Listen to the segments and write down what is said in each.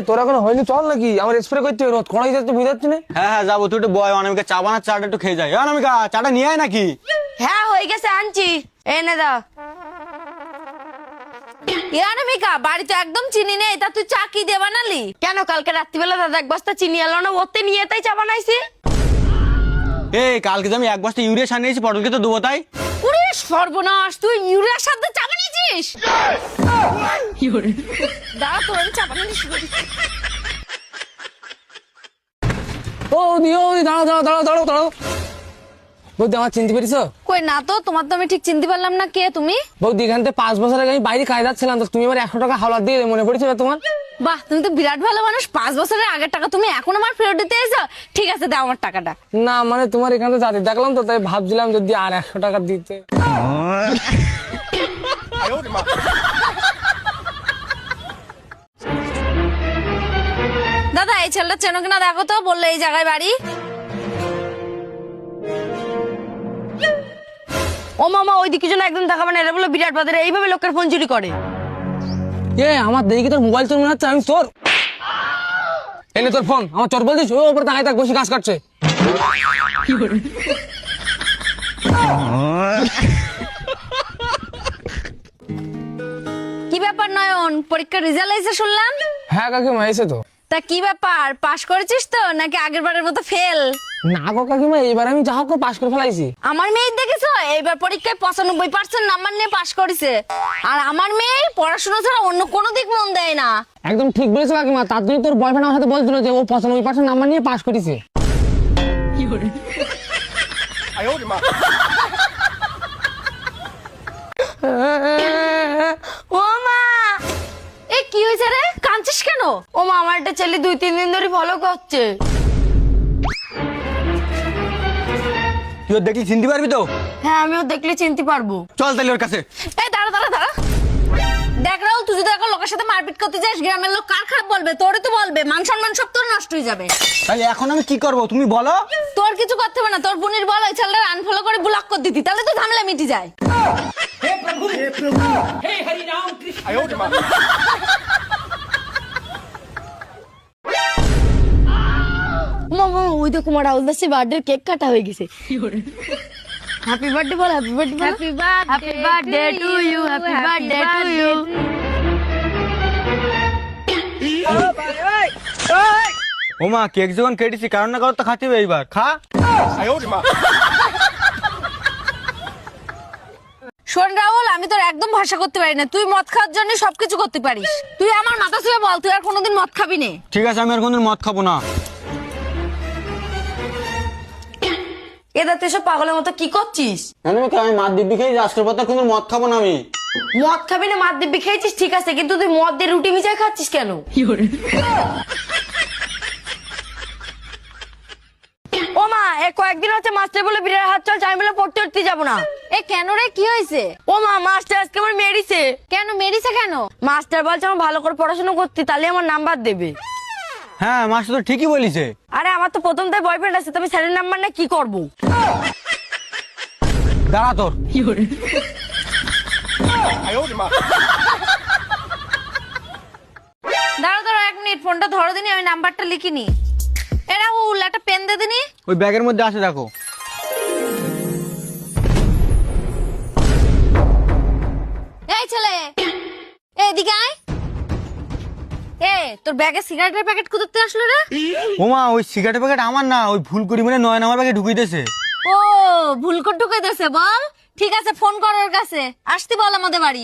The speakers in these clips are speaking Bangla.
তোরা কোনো হয়নি, চল নাকি আমার স্প্রে করতে রোদ কড়াই যাচ্ছে বুঝতে পারছি না। হ্যাঁ যাবো, তুই একটু বয়, অনামিকা চা বানার, চাটা একটু খেয়ে যায়। অনামিকা চাটা নিয়ে আয় নাকি? হ্যাঁ হয়ে গেছে, আনছি। এনে দাও। অনামিকা, বাড়িতে একদম চিনি নেই, তা তুই চা কি দিয়ে বানালি? কেন কালকে রাত্রিবেলা দাদা এক বস্তা চিনি এলো না, ওতে নিয়ে তাই চা বানাইছি। এই কালকে যে আমি এক বস্তা ইউরিয়া সার নিয়েছি পটলকে তো দেবো তাই। ওরে সর্বনাশ, তুই ইউরিয়ার সাথে চা বানিয়েছিস? দাঁড়া, তোর আমি চা বানাতে শুরু করি। দাঁড়াও বৌদি, আমার চিনতে পেরেছ? কই না তো, তোমার তো আমি ঠিক চিনতে পারলাম না। কে তুমি? বৌদি, এখান থেকে 5 বছর আগে আমি বাইরে কাজ যাচ্ছিলাম, তো তুমি আমার 100 টাকা হাওলা দিয়ে মনে পড়েছিল তোমার? বাহ, তুমি তো বিরাট ভালো মানুষ। 5 বছরের আগের টাকা তুমি এখন আমার ফেরত দিতে এসো? ঠিক আছে, দাও আমার টাকাটা। না মানে তোমার এখানে যাতে দেখলাম তো, তাই ভাবছিলাম যদি আর 100 টাকা দিতে। দাদা, এই ছেলেটা চেনো কিনা দেখো তো, বললে এই জায়গায় বাড়ি। ও মামা, ওইদিকে জন্য একদম দেখাবে না, এটা বলো বিরাট বাজারে এইভাবে লোকের ফোন চুরি করে। আমার দেখি তোর মোবাইল চোর মনে হচ্ছে, আমি চোর। এনে তোর ফোন, আমার চোর বলছিস? ও উপরে তাকাই থাক, বসে কাজ করছে। কি ব্যাপার নয়ন, পরীক্ষার রেজাল্ট এসে শুনলাম? হ্যাঁ কাকিমা, এসে তো। তা কি ব্যাপার, পাশ করেছিস তো নাকি আগের বারের মতো ফেল? না গো কাকিমা, এইবার আমি যা হোক করে পাশ করে ফেলাইছি। আমার মেয়ে দেখেছো, এইবার পরীক্ষায় 95% নাম্বার নিয়ে পাশ করেছে। আর আমার মেয়ে পড়াশোনা ছাড়া অন্য কোনো দিক মন দেয় না। একদম ঠিক বলেছো কাকিমা, তার জন্য তোর বয়ফ্রেন্ড আমার সাথে বলছিল যে ও 95% নাম্বার নিয়ে পাশ করেছে। ও মা, এ কি হয়েছে রে, কাঁদছিস কেন? ও মা, আমার একটা ছেলে 2-3 দিন ধরে ফলো করছে। তুই ওর দেখলি চিনতে পারবি তো? হ্যাঁ, আমিও দেখলে চিনতে পারবো। চল তাহলে ওর কাছে। এই দাঁড়া। দেখ রাহুল, তুই যদি এখন লোকের সাথে মারপিট করতে যাস, গ্রামের লোক কার খারাপ বলবে? তোরে তো বলবে, মান সম্মান সব তোর নষ্ট হয়ে যাবে। তাহলে এখন আমি কি করবো তুমি বলো? তোর কিছু করতে হবে না, তোর বোনের বল ওই ছেলেটা আনফলো করে ব্লক করে দিতি, তাহলে তো ঝামেলা মিটে যায়। মামা, ওই দেখো আমার রাহুল দাসের বার্থডে কেক কাটা হয়ে গেছে। হ্যাপি বার্থডে বল, হ্যাপি বার্থডে বল। Happy birthday to you, happy birthday to you. ও মা, কেক যখন কেটেছি কারণ না কারণ তো খাচ্ছি, এইবার খা। শোন রাহুল, আমি তোর একদম ভরসা করতে পারি না। তুই মদ খাওয়ার জন্য সবকিছু করতে পারিস। তুই আমার মাথা ছুঁয়ে বল, তুই আর কোনোদিন মদ খাবি না। ঠিক আছে, আমি আর কোনদিন মদ খাবো না। এটা তুই সব পাগলের মতো কি করছিস? আমি মাছ দিব্যি খেয়ে আজকের পর কোনদিন মদ খাবো না আমি। মদ খাবি না, মাছ দিব্যি খেয়েছিস ঠিক আছে, কিন্তু তুই মদ দিয়ে রুটি মিশাই খাচ্ছিস কেন? ও মা, কয়েকদিন হচ্ছে মাস্টার বলে বিরাট হাত চলছে, আমি বলে পড়তে যাবো না। কেন রে, কি হয়েছে? ও মা, মাস্টার আজকে আমার মেরেছে। কেন মেরেছে? কেন? মাস্টার বলছে আমার ভালো করে পড়াশোনা করতে, তাহলে আমার নাম্বার দেবে। হ্যাঁ, মাস্টার তো ঠিকই বলিছে। আরে আমার তো প্রথম তাই বয়ফ্রেন্ড আছে, তুমি স্যারের নাম্বার না কি করবো? দাঁড়া তোর। দাঁড়া 1 মিনিট, ফোনটা ধরো দিনি, আমি নাম্বারটা লিখিনি। এ রাহুল, একটা পেন দে দিনি। ওই ব্যাগের মধ্যে আছে দেখো। এই ছেলে, এদিকে আয়। তোর ব্যাগে সিগারেটের প্যাকেট কোথাতে আসলো রে? ও মা, ওই সিগারেটের প্যাকেট আমার না, ওই ভুল করি মানে 9 নাম্বার ব্যাগে ঢুকিয়ে দিয়েছে। ও, ভুল করে ঢুকে দিয়েছে বল। ঠিক আছে, ফোন কর ওর কাছে, আসতে বল আমাদের বাড়ি।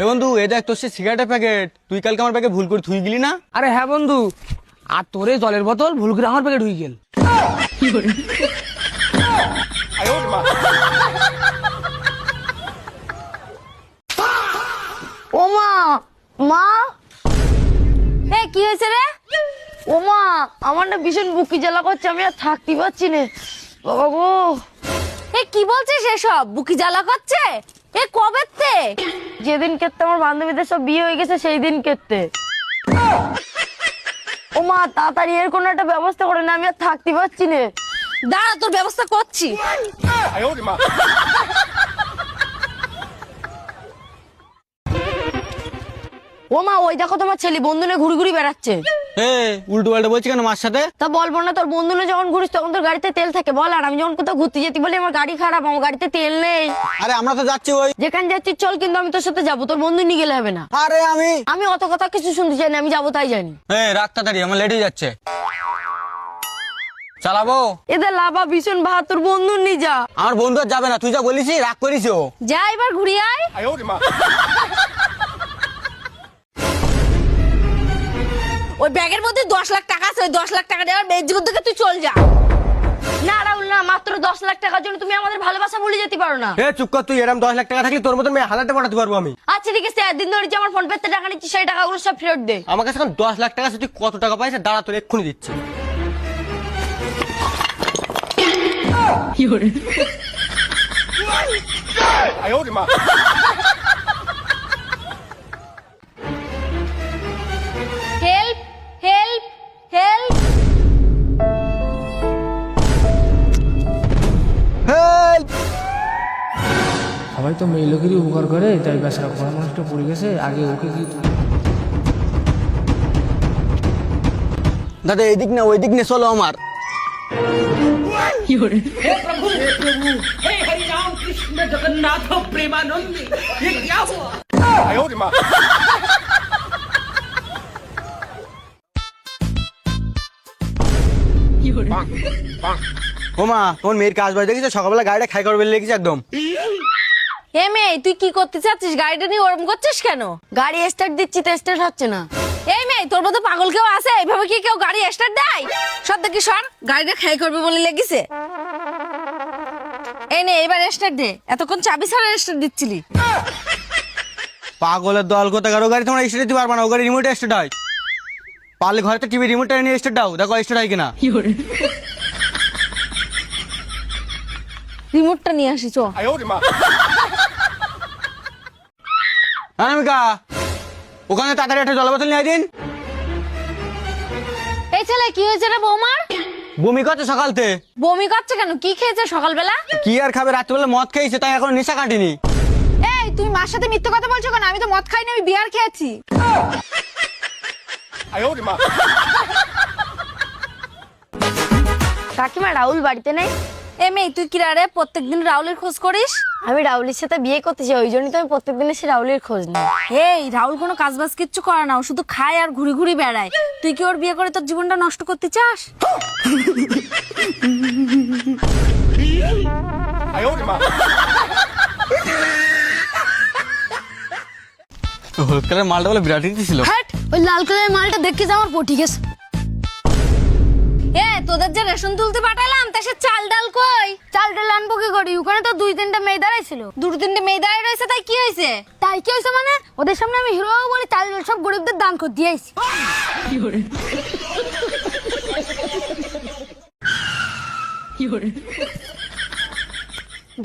এ বন্ধু, এ দেখ তোর সে সিগারেটের প্যাকেট, তুই কালকে আমার ব্যাগে ভুল করে থুই গেলি না? আরে হ্যাঁ বন্ধু, আর তোরে জলের বোতল ভুল করে আমার প্যাকেট ঢুকে গেল। ও মা, মা, কি হয়েছে রে? ও মা, আমার না ভীষণ বুকি জ্বালা করছে, আমি আর থাকতে পারছি না বাবা গো। কি বলছিস এসব? বুকি জ্বালা করছে? কবে তে? যেদিন কেতে আমার বান্ধবীদের সব বিয়ে হয়ে গেছে সেই দিন কেতে। ও মা, তাড়াতাড়ি এর কোনো একটা ব্যবস্থা করে না, আমি আর থাকতে পারছি না। দাঁড়া, তোর ব্যবস্থা করছি। ও ও মা, ওই দেখো তোমার ছেলে বন্ধু নিয়ে ঘুরি ঘুরি বেড়াচ্ছে। এ উল্টো পাল্টা বলছি কেন মার সাথে? তা বলবো না, তোর বন্ধু নিয়ে যখন ঘুরিস তখন তোর গাড়িতে তেল থাকে বল। আর আমি যখন কোথাও ঘুরতে যেতে বলি আমার গাড়ি খারাপ, আমার গাড়িতে তেল নেই। আরে আমরা তো যাচ্ছি ওই। যেখানে যাচ্ছিস চল, কিন্তু আমি তোর সাথে যাবো, তোর বন্ধু নিয়ে গেলে হবে না। আরে আমি অত কথা কিছু শুনতে চাই না, আমি যাবো তাই জানি। রাখ তাড়াতাড়ি, আমার লেট হয়ে যাচ্ছে। চালাবো? এদের লাভা ভীষণ ভাত, তোর বন্ধু নিয়ে যা। আমার বন্ধু আর যাবে না, তুই যা বলিস রাগ করিস ও। যা এবার ঘুরিয়ে আয়। ওই ব্যাগের মধ্যে 10 লাখ টাকা আছে, ওই 10 লাখ টাকা দেওয়ার মেয়ের জীবন থেকে তুই চল যা। না রাহুল না, মাত্র 10 লাখ টাকার জন্য তুমি আমাদের ভালোবাসা ভুলে যেতে পারো না। চুপ কর তুই। এরকম 10 লাখ টাকা থাকলে তোর মতন মেয়ে হাজারটা পাঠাতে পারবো আমি। আচ্ছা ঠিক আছে, একদিন ধরে যে আমার ফোন পেতে টাকা নিচ্ছি সেই টাকাগুলো সব ফেরত দে। আমার কাছে এখন 10 লাখ টাকা আছে, তুই কত টাকা পাইছিস দাঁড়া তোর এক্ষুনি দিচ্ছি। Help help help. সবাই তো মেয়ে লোকেরই উপকার করে, তাই বেচারা ঘর মানুষটা পড়ে গেছে, আগে ওকে কি দাদা এদিক না ওই দিক নে চলো আমার। ওমা তোমার মেয়ের কাজ বাজ দেখেছো? সকালবেলা গাড়িটা খাই করবে লেগেছে একদম। হে মেয়ে, তুই কি করতে চাচ্ছিস? গাড়িটা নিয়ে ওরম করছিস কেন? গাড়ি স্টার্ট দিচ্ছি তো স্টার্ট হচ্ছে না। এই মেয়ে, তোর মতো পাগল কেউ আছে? এইভাবে কি কেউ গাড়ি স্টার্ট দেয়? সব দেখি সর, গাড়িটা খাই করবে বলে লেগেছে। এই নে এবার স্টার্ট দে, এতক্ষণ চাবি ছাড়া স্টার্ট দিচ্ছিলি। পাগলের দল কোথাকার, ও গাড়ি তোমরা স্টার্ট দিতে পারবা না, ও গাড়ি রিমোটে স্টার্ট হয়। পারলে ঘরে তো টিভি রিমোটটা নিয়ে স্টার্ট দাও, দেখো স্টার্ট হয় কিনা। রিমোটটা নিয়ে আসি চ। অনামিকা ওখানে তাড়াতাড়ি একটা জল বোতল নিয়ে দিন। এই ছেলে কি হয়েছে রে বৌমার? বমি করছে সকালতে। বমি করছে কেন? কি খেয়েছে সকালবেলা? কি আর খাবে, রাত্রিবেলা মদ খেয়েছে, তাই এখন নেশা কাটিনি। এই তুমি মার সাথে মিথ্যে কথা বলছো কেন? আমি তো মদ খাইনি, আমি বিয়ার খেয়েছি। কাকিমা রাহুল বাড়িতে নেই? এ মেয়ে, তুই কি রে প্রত্যেকদিন রাহুলের খোঁজ করিস? আমি রাহুলের সাথে বিয়ে করতে চাই, ওই জন্যই তো আমি প্রত্যেকদিন এসে রাহুলের খোঁজ নিই। এই রাহুল কোনো কাজ বাজ কিচ্ছু করে না, ও শুধু খায় আর ঘুরি ঘুরি বেড়ায়। তুই কি ওর বিয়ে করে তোর জীবনটা নষ্ট করতে চাস? হলুদ কালার মালটা বলে বিরাট ছিল। হ্যাট, ওই লাল কালারের মালটা দেখে আমার পটি গেছে। এ তোদের যে রেশন তুলতে পাঠালাম, তা সে চাল ডাল কই? চাল ডাল আনবো কি করি? ওখানে তো 2-3টা মেয়ে দাঁড়াইছিল। 2-3টে মেয়ে দাঁড়িয়ে রয়েছে, তাই কি হয়েছে? তাই কি হয়েছে মানে? ওদের সামনে আমি হিরো বলে চাল ডাল সব গরিবদের দান করে দিয়েছি।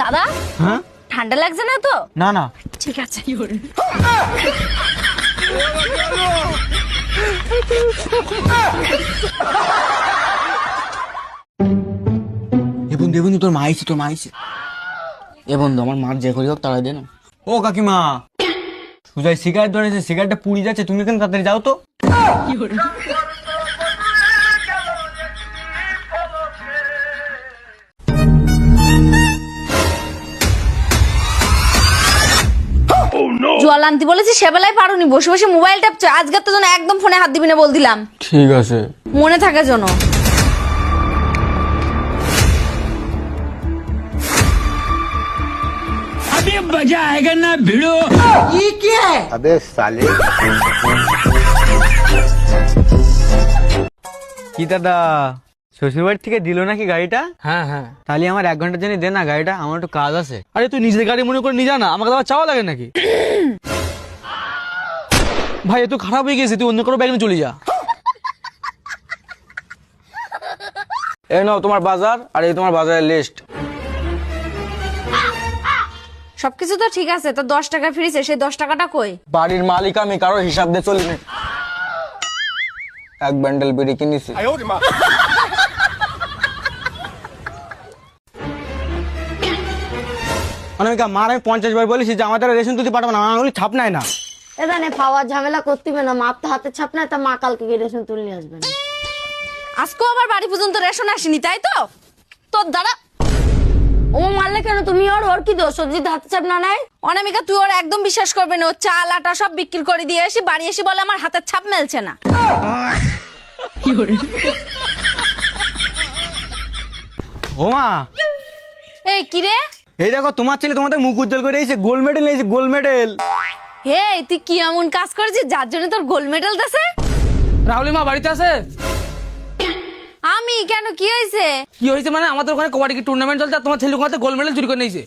দাদা হ্যাঁ ঠান্ডা লাগছে না তো? না না ঠিক আছে। এ বন্ধু তোর মা আইছে, তোর মা আইছে। এ বন্ধু আমার মার যে করি হোক তাড়াই দে না। ও কাকিমা সুজাই সিগারেট ধরেছে, সিগারেটটা পুড়ে যাচ্ছে, তুমি কেন তাড়াতাড়ি যাও তো। জল আনতে বলেছি সেবেলায় পারুনি, বসে বসে মোবাইল টিপছো। আজকে তো যেন একদম ফোনে হাত দিবি না বল দিলাম, ঠিক আছে। মনে থাকে যেন। কি দাদা শ্বশুর বাড়ি থেকে দিল নাকি গাড়িটা? হ্যাঁ হ্যাঁ। তাহলে আমার 1 ঘন্টার জন্য দে না গাড়িটা, আমার একটু কাজ আছে। আরে তুই নিজের গাড়ি মনে করে নিয়ে যা না, আমাকে আবার চাওয়া লাগে নাকি? ভাই এত খারাপ হয়ে গেছে, তুই অন্য কোনো ব্যাগ নিয়ে চলে যা। এই নাও তোমার বাজার, আর এই তোমার বাজারের লিস্ট। সবকিছু তো ঠিক আছে, তো 10 টাকা ফিরেছে, সেই 10 টাকাটা কই? বাড়ির মালিক আমি, কারো হিসাব দিয়ে চলি না। 1 বান্ডেল বিড়ি কিনেছি। অনামিকা মার আমি 50 বার বলেছি যে আমাদের রেশন তুলতে পাঠাবো না, আমার আঙুলি ছাপ নাই না। এখানে পাওয়ার ঝামেলা করতে হবে না, মার তো হাতে ছাপ না, তা মা কালকে গিয়ে রেশন তুলে নিয়ে আসবেন। আজকেও আবার বাড়ি পর্যন্ত রেশন আসেনি তাই তো? তোর দ্বারা ও মারলে কেন তুমি? ওর কি দোষ? ওর যদি হাতে ছাপ না নেয়? অনামিকা তুই ওর একদম বিশ্বাস করবে না। ও চাল আটা সব বিক্রি করে দিয়ে এসে বাড়ি এসে বলে আমার হাতের ছাপ মেলছে না। ও মা, এই কি রে? এই দেখো তোমার ছেলে তোমাদের মুখ উজ্জ্বল করে এসে গোল্ড মেডেল নিয়েছে, গোল্ড মেডেল। হে তুই কি এমন কাজ করেছিস যার জন্য তোর গোল্ড মেডেল দিছে? রাহুলি মা বাড়িতে আছে? আমি কেন, কি হয়েছে? কি হয়েছে মানে আমাদের ওখানে কবাডি টুর্নামেন্ট চলছে আর তোমার ছেলে ওখানে গোল্ড মেডেল চুরি করে নিয়েছে।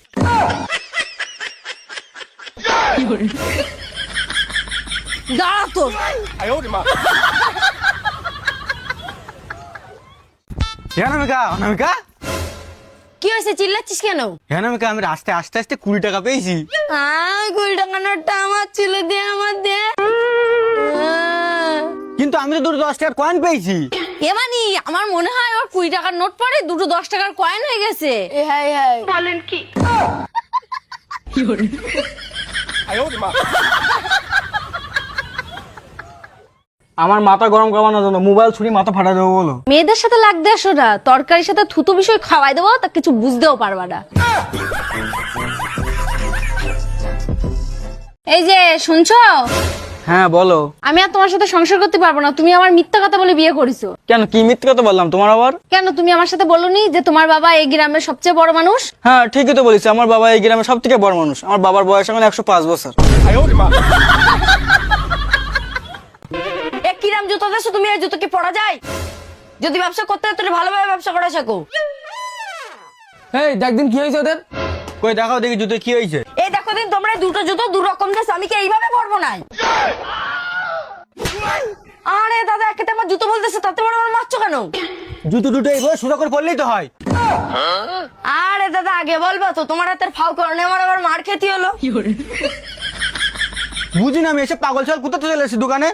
দাঁড়া তো। অনামিকা, অনামিকা, কি হয়েছে? চিল্লাচ্ছিস কেন? অনামিকা, আমি রাস্তায় আস্তে আস্তে 20 টাকা পেয়েছি। 20 টাকা নোটটা আমার ছিল, দে আমার দে। কিন্তু আমি তো দুটো 10 টাকার কয়েন পেয়েছি। এ মানি আমার মনে হয় ওর 20 টাকার নোট পরে দুটো 10 টাকার কয়েন হয়ে গেছে। এ হাই হাই, আমার মাথা গরম করানোর জন্য মোবাইল ছুরি মাথা ফাটা দেবো বলো। মেয়েদের সাথে লাগতে আসো না, তরকারির সাথে থুতু বিষয় খাওয়াই দেবো, তা কিছু বুঝতেও পারবা না। এই যে শুনছো, হ্যাঁ বলো। আমি আর তোমার সাথে সংসার করতে পারবো না। তুমি আমার মিথ্যা কথা বলে বিয়ে করেছো। কেন, কি মিথ্যে কথা বললাম তোমার আবার? কেন তুমি আমার সাথে বলোনি যে তোমার বাবা এই গ্রামের সবচেয়ে বড় মানুষ? হ্যাঁ ঠিকই তো বলেছি, আমার বাবা এই গ্রামের সব থেকে বড় মানুষ। আমার বাবার বয়স এখন 105 বছর। এ কিরাম জুতো দেছো তুমি? এই জুতো কি পরা যায়? যদি ব্যবসা করতে হয় তাহলে ভালোভাবে ব্যবসা করা শেখো। এই দেখদিন কি হয়েছে ওদের? কই দেখাও দেখি জুতো কি হয়েছে। এই দেখো দিন, তোমরা দুটো জুতো দু রকম দেছো, আমি কি এইভাবে পরবো না? আরে দাদা, একে আমার জুতো বলতেছে, তাতে বড় আমার মারছো কেন? জুতো দুটো এইভাবে সোজা করে পরলেই তো হয়। আরে দাদা, আগে বলবা তো, তোমার হাতের ফাউ কারণে আমার আবার মার খেতে হলো। বুঝি না আমি, এসে পাগল ছাগল কোথা থেকে চলে এসেছি দোকানে।